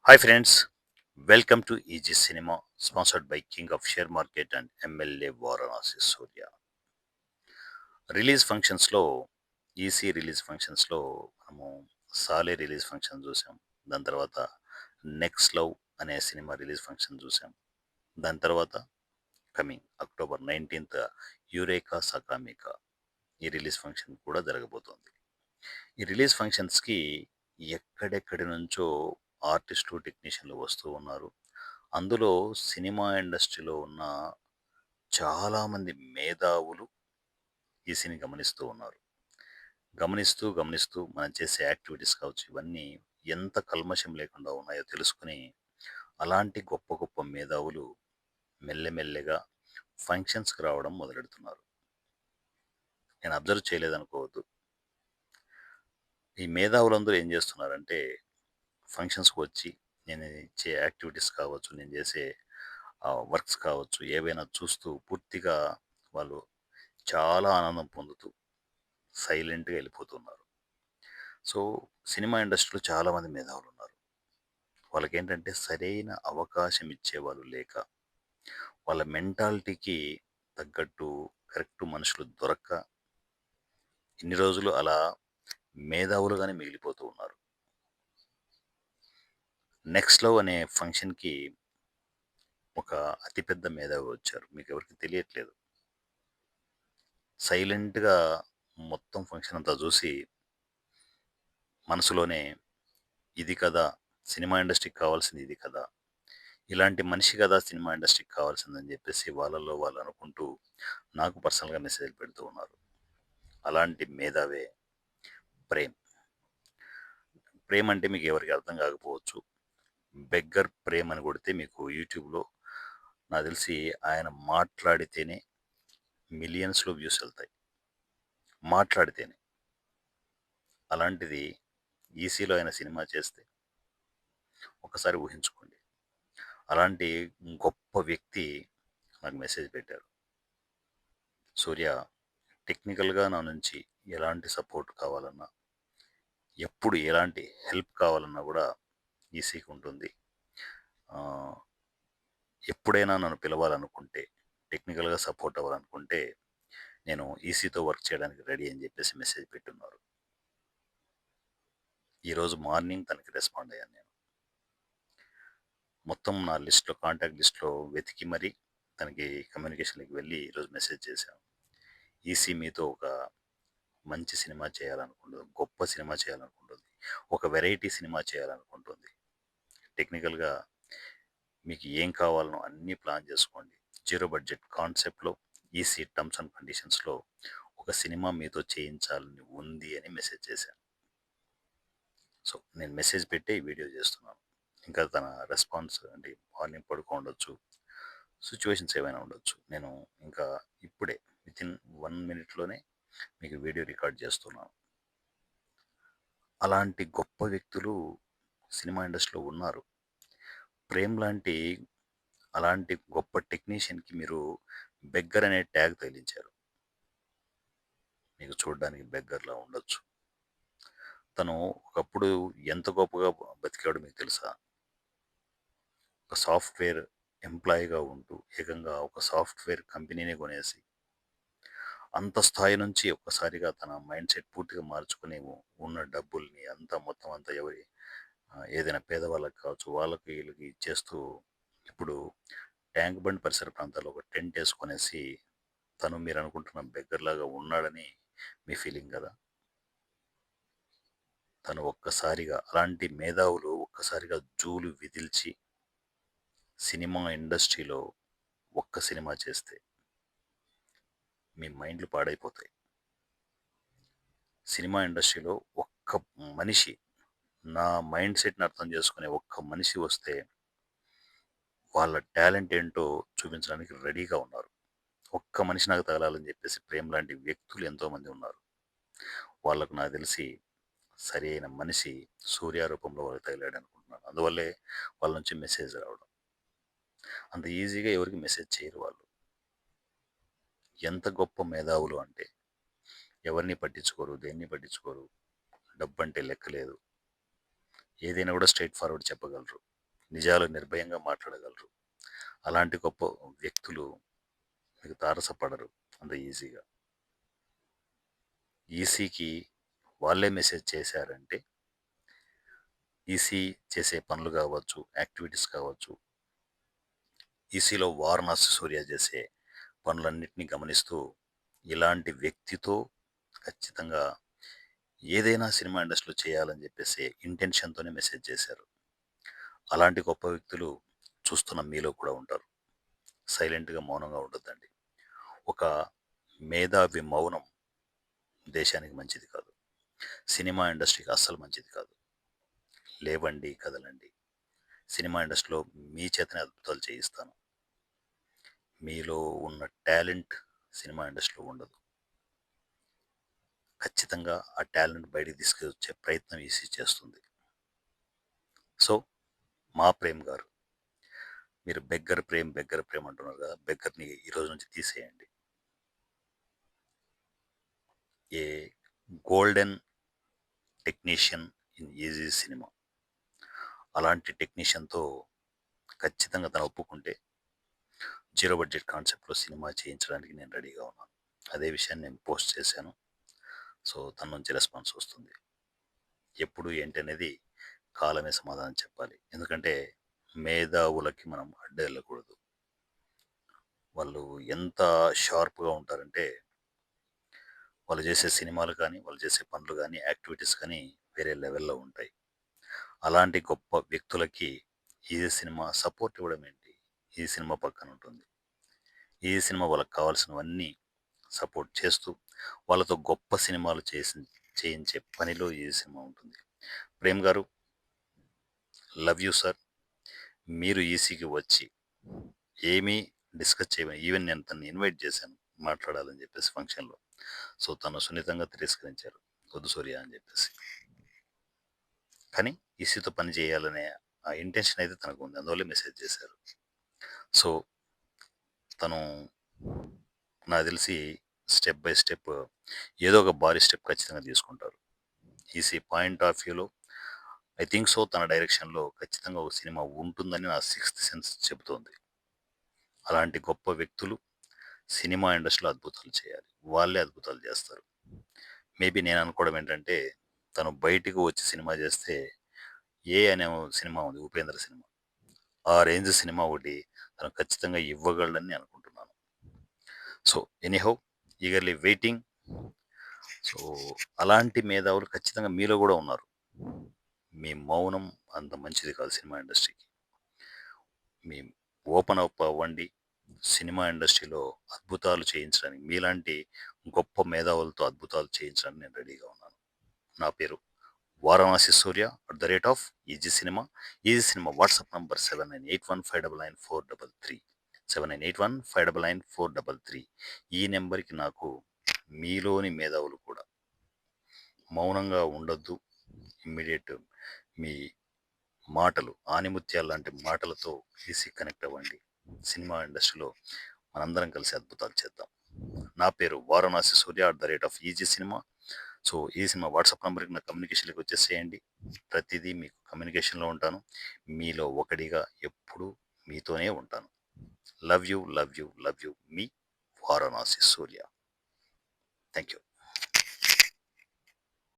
Hi friends, welcome to EG Cinema, sponsored by King of Share Market and MLA Varanasi Surya. Release ఫంక్షన్స్లో release ఫంక్షన్స్లో మనము సాలే release function చూసాం. దాని తర్వాత నెక్స్ట్ లవ్ అనే సినిమా రిలీజ్ ఫంక్షన్ చూసాం. దాని తర్వాత కమింగ్ అక్టోబర్ 19th యురేకా సకామికా ఈ రిలీజ్ ఫంక్షన్ కూడా జరగబోతోంది. ఈ రిలీజ్ ఫంక్షన్స్కి ఎక్కడెక్కడి నుంచో ఆర్టిస్టులు టెక్నీషియన్లు వస్తూ ఉన్నారు. అందులో సినిమా ఇండస్ట్రీలో ఉన్న చాలామంది మేధావులు ఈ సిని గమనిస్తూ ఉన్నారు. గమనిస్తూ మనం చేసే యాక్టివిటీస్ కావచ్చు, ఇవన్నీ ఎంత కల్మషం లేకుండా ఉన్నాయో తెలుసుకుని, అలాంటి గొప్ప గొప్ప మేధావులు మెల్లెమెల్లెగా ఫంక్షన్స్‌కి రావడం మొదలెడుతున్నారు. నేను అబ్జర్వ్ చేయలేదనుకోవద్దు. ఈ మేధావులందరూ ఏం చేస్తున్నారంటే, ఫంక్షన్స్‌కి వచ్చి నేను ఇచ్చే యాక్టివిటీస్ కావచ్చు, నేను చేసే వర్క్స్ కావచ్చు, ఏవైనా చూస్తూ పూర్తిగా వాళ్ళు చాలా ఆనందం పొందుతూ సైలెంట్‌గా వెళ్ళిపోతున్నారు. సో, సినిమా ఇండస్ట్రీలో చాలామంది మేధావులున్నారు. వాళ్ళకేంటంటే సరైన అవకాశం ఇచ్చేవాళ్ళు లేక, వాళ్ళ మెంటాలిటీకి తగ్గట్టు కరెక్ట్ మనుషులు దొరక్క, ఇన్ని రోజులు అలా మేధావులుగానే మిగిలిపోతూ ఉన్నారు. 'నెక్స్ట్ లవ్' అనే ఫంక్షన్‌కి ఒక అతిపెద్ద మేధావి వచ్చారు. మీకెవరికీ తెలియట్లేదు. సైలెంట్‌గా మొత్తం ఫంక్షన్ అంతా చూసి, మనసులోనే ఇది కదా! సినిమా ఇండస్ట్రీకి కావాల్సింది ఇది కదా! ఇలాంటి మనిషి కదా సినిమా ఇండస్ట్రీకి కావాల్సిందని చెప్పేసి వాళ్ళలో వాళ్ళు అనుకుంటూ నాకు పర్సనల్‌గా మెసేజ్‌లు పెడుతూ ఉన్నారు. అలాంటి మేధావే ప్రేమ్. ప్రేమ్ అంటే మీకు ఎవరికీ అర్థం కాకపోవచ్చు. 'బెగ్గర్ ప్రేమ్' అని కొడితే మీకు యూట్యూబ్‌లో నాకు తెలిసి ఆయన మాట్లాడితేనే మిలియన్స్‌లో వ్యూస్ ఎళ్తాయి. మాట్లాడితేనే. అలాంటిది ఈసీలో ఆయన సినిమా చేస్తే ఒక్కసారి ఊహించుకోండి. అలాంటి గొప్ప వ్యక్తి నాకు మెసేజ్ పెట్టారు. సూర్య, టెక్నికల్‌గా నా నుంచి ఎలాంటి సపోర్ట్ కావాలన్నా, ఎప్పుడు ఎలాంటి హెల్ప్ కావాలన్నా గూడా ఈసీకి ఉంటుంది. ఆహ్, ఎప్పుడైనా నన్ను పిలవాలనుకుంటే, టెక్నికల్‌గా సపోర్ట్ అవ్వాలనుకుంటే, నేను ఈసీతో వర్క్ చేయడానికి రెడీ అని జెప్పేసి మెసేజ్ పెట్టున్నారు. ఈరోజు మార్నింగ్ తనకి రెస్పాండ్ అయ్యాను నేను. మొత్తం నా లిస్ట్‌లో కాంటాక్ట్ లిస్ట్‌లో వెతికి మరీ తనకి కమ్యూనికేషన్‌లోకి వెళ్ళి ఈరోజు మెసేజ్ చేశాను. ఈసీ మీతో ఒక మంచి సినిమా చేయాలనుకుంటుంది. గొప్ప సినిమా చేయాలనుకుంటుంది. ఒక వెరైటీ సినిమా చేయాలనుకుంటుంది. టెక్నికల్‌గా మీకు ఏం కావాలనో అన్నీ ప్లాన్ చేసుకోండి. జీరో బడ్జెట్ కాన్సెప్ట్‌లో ఈసీ టర్మ్స్ అండ్ కండిషన్స్‌లో ఒక సినిమా మీతో చేయించాలని ఉంది అని మెసేజ్ చేశాను. సో, నేను మెసేజ్ పెట్టే ఈ వీడియో చేస్తున్నాను. ఇంకా తన రెస్పాన్స్ అంటే మార్నింగ్ పడుకోనుండొచ్చు. సిట్యుయేషన్స్ ఏవైనా ఉండొచ్చు. నేను ఇంకా ఇప్పుడే వితిన్ 1 మినిట్‌లోనే మీకు వీడియో రికార్డ్ చేస్తున్నాను. అలాంటి గొప్ప వ్యక్తులు సినిమా ఇండస్ట్రీలో ఉన్నారు. 'ప్రేమ్' లాంటి అలాంటి గొప్ప టెక్నీషియన్‌కి మీరు 'బెగ్గర్' అనే ట్యాగ్ తగిలించారు. మీకు చూడడానికి బెగ్గర్‌లా ఉండొచ్చు. తను ఒకప్పుడు ఎంత గొప్పగా బతికాడో మీకు తెలుసా? ఒక సాఫ్ట్‌వేర్ ఎంప్లాయీగా ఉంటూ ఏకంగా ఒక సాఫ్ట్‌వేర్ కంపెనీనే కొనేసి, అంత స్థాయి నుంచి ఒక్కసారిగా తన మైండ్‌సెట్ పూర్తిగా మార్చుకొని ఉన్న డబ్బుల్ని అంతా మొత్తం అంతా ఏదైనా పేదవాళ్ళకి కావచ్చు, వాళ్ళకి వీళ్ళకి ఇచ్చేస్తూ ఇప్పుడు ట్యాంక్ బండ్ పరిసర ప్రాంతాల్లో ఒక టెంట్ ఏసుకొనేసి తను మీరనుకుంటున్న బెగ్గర్‌లాగా ఉన్నాడని మీ ఫీలింగ్ గదా! తను ఒక్కసారిగా అలాంటి మేధావులు ఒక్కసారిగా జూలు విదిల్చి సినిమా ఇండస్ట్రీలో ఒక్క సినిమా చేస్తే మీ మైండ్‌లు పాడైపోతాయి. సినిమా ఇండస్ట్రీలో ఒక్క మనిషి నా మైండ్ సెట్‌ని అర్థం చేసుకునే ఒక్క మనిషి వస్తే వాళ్ళ టాలెంట్ ఏంటో చూపించడానికి రెడీగా ఉన్నారు. ఒక్క మనిషి నాకు తగలాలని చెప్పేసి 'ప్రేమ్' లాంటి వ్యక్తులు ఎంతోమంది ఉన్నారు. వాళ్ళకు నాకు తెలిసి సరైన మనిషి 'సూర్య' రూపంలో వాళ్ళకి తగిలాడనుకుంటున్నాను. అందువల్లే వాళ్ళ నుంచి మెసేజ్ రావడం. అంత ఈజీగా ఎవరికీ మెసేజ్ చేయరు వాళ్ళు. ఎంత గొప్ప మేధావులు అంటే ఎవరిని పట్టించుకోరు, దేన్ని పట్టించుకోరు. డబ్బంటే లెక్క లేదు. ఏదైనా కూడా స్ట్రెయిట్ ఫార్వర్డ్ చెప్పగలరు. నిజాలు నిర్భయంగా మాట్లాడగలరు. అలాంటి గొప్ప వ్యక్తులు మీకు తారసపడరు అంత ఈజీగా. ఈసీకి వాళ్ళే మెసేజ్ చేశారంటే, ఈసీ చేసే పనులు కావచ్చు, యాక్టివిటీస్ కావచ్చు, ఈసీలో వారణాసి సూర్య చేసే పనులన్నిటిని గమనిస్తూ, ఇలాంటి వ్యక్తితో ఖచ్చితంగా ఏదైనా సినిమా ఇండస్ట్రీలో చేయాలని చెప్పేసి ఇంటెన్షన్‌తోనే మెసేజ్ చేశారు. అలాంటి గొప్ప వ్యక్తులు చూస్తున్న మీలో కూడా ఉంటారు. సైలెంట్‌గా మౌనంగా ఉండొద్దండి. ఒక మేధావి మౌనం దేశానికి మంచిది కాదు. సినిమా ఇండస్ట్రీకి అస్సలు మంచిది కాదు. లేవండి, కదలండి. సినిమా ఇండస్ట్రీలో మీ చేతనే అద్భుతాలు చేయిస్తాను. మీలో ఉన్న టాలెంట్ సినిమా ఇండస్ట్రీలో ఉండదు. ఖచ్చితంగా ఆ టాలెంట్ బయటికి తీసుకొచ్చే ప్రయత్నం ఈసీ చేస్తుంది. సో, మా ప్రేమ్ గారు, మీరు బెగ్గర్ ప్రేమ్ అంటున్నారు కదా! బెగ్గర్‌ని ఈ రోజు నుంచి తీసేయండి. A golden technician in easy cinema. అలాంటి టెక్నీషియన్‌తో ఖచ్చితంగా తను ఒప్పుకుంటే, జీరో బడ్జెట్ కాన్సెప్ట్‌లో సినిమా చేయించడానికి నేను రెడీగా ఉన్నాను. అదే విషయాన్ని నేను పోస్ట్ చేశాను. సో, తన నుంచి రెస్పాన్స్ వస్తుంది. ఎప్పుడు ఏంటి అనేది కాలమే సమాధానం చెప్పాలి. ఎందుకంటే మేధావులకి మనం అడ్డెళ్ళకూడదు. వాళ్ళు ఎంత షార్ప్‌గా ఉంటారంటే, వాళ్ళు చేసే సినిమాలు కానీ, వాళ్ళు చేసే పనులు గానీ, యాక్టివిటీస్ కానీ వేరే లెవెల్‌లో ఉంటాయి. అలాంటి గొప్ప వ్యక్తులకి ఈ సినిమా సపోర్ట్ ఇవ్వడం ఏంటి? ఈ సినిమా పక్కన ఉంటుంది. ఈ సినిమా వాళ్ళకి కావాల్సినవన్నీ సపోర్ట్ చేస్తూ, వాళ్ళతో గొప్ప సినిమాలు చేయించే పనిలో ఈ సినిమా ఉంటుంది. ప్రేమ్ గారు, లవ్ యూ సార్. మీరు ఈసీకి వచ్చి ఏమీ డిస్కస్ చేయమని, ఈవెన్ నేను తనని ఇన్వైట్ చేశాను మాట్లాడాలని చెప్పేసి ఫంక్షన్‌లో. సో, తను సున్నితంగా తిరస్కరించారు. వద్దు సూర్య అని చెప్పేసి. కానీ ఈసీతో పని చేయాలనే ఆ ఇంటెన్షన్ అయితే తనకుంది. అందువల్లే మెసేజ్ చేశారు. సో, తను నాకు తెలిసి స్టెప్ బై స్టెప్ ఏదో ఒక భారీ స్టెప్ ఖచ్చితంగా తీసుకుంటారు. ఈసీ పాయింట్ ఆఫ్ వ్యూలో ఐ థింక్ సో, తన డైరెక్షన్‌లో ఖచ్చితంగా ఒక సినిమా ఉంటుందని నా సిక్స్త్ సెన్స్ చెబుతోంది. అలాంటి గొప్ప వ్యక్తులు సినిమా ఇండస్ట్రీలో అద్భుతాలు చేయాలి. వాళ్ళే అద్భుతాలు చేస్తారు. మేబీ నేను అనుకోవడం ఏంటంటే, తను బయటికి వచ్చి సినిమా చేస్తే 'ఏ' అనే సినిమా ఉంది. ఉపేంద్ర సినిమా. ఆ రేంజ్ సినిమా ఒకటి తను ఖచ్చితంగా ఇవ్వగలడని నేను అనుకుంటున్నాను. So, anyhow, eagerly waiting. So, అలాంటి మేధావులు ఖచ్చితంగా మీలో గూడా ఉన్నారు. మీ మౌనం అంత మంచిది కాదు సినిమా ఇండస్ట్రీకి. మీ ఓపెన్ అప్ అవ్వండి. సినిమా ఇండస్ట్రీలో అద్భుతాలు చేయించడానికి మీలాంటి గొప్ప మేధావులతో అద్భుతాలు చేయించడానికి నేను రెడీగా ఉన్నాను. నా పేరు Varanasi Surya @easy cinema. Easy cinema WhatsApp number 7981599433. 7981599433. ఈ నెంబర్‌కి నాకు మీలోని మేధావులు కూడా మౌనంగా ఉండొద్దు. ఇమ్మీడియేట్ మీ మాటలు ఆణిముత్యాలు లాంటి మాటలతో ఈసీ కనెక్ట్ అవ్వండి. సినిమా ఇండస్ట్రీలో మనందరం కలిసి అద్భుతాలు చేద్దాం. నా పేరు Varanasi Surya @easy cinema. So, ఈ సినిమా వాట్సాప్ నంబర్‌కి నా కమ్యూనికేషన్‌లోకి వచ్చేసేయండి. ప్రతిదీ మీకు కమ్యూనికేషన్‌లో ఉంటాను. మీలో ఒకడిగా ఎప్పుడూ మీతోనే ఉంటాను. Love you, love you, love you. Me Varanasi Surya. Thank you.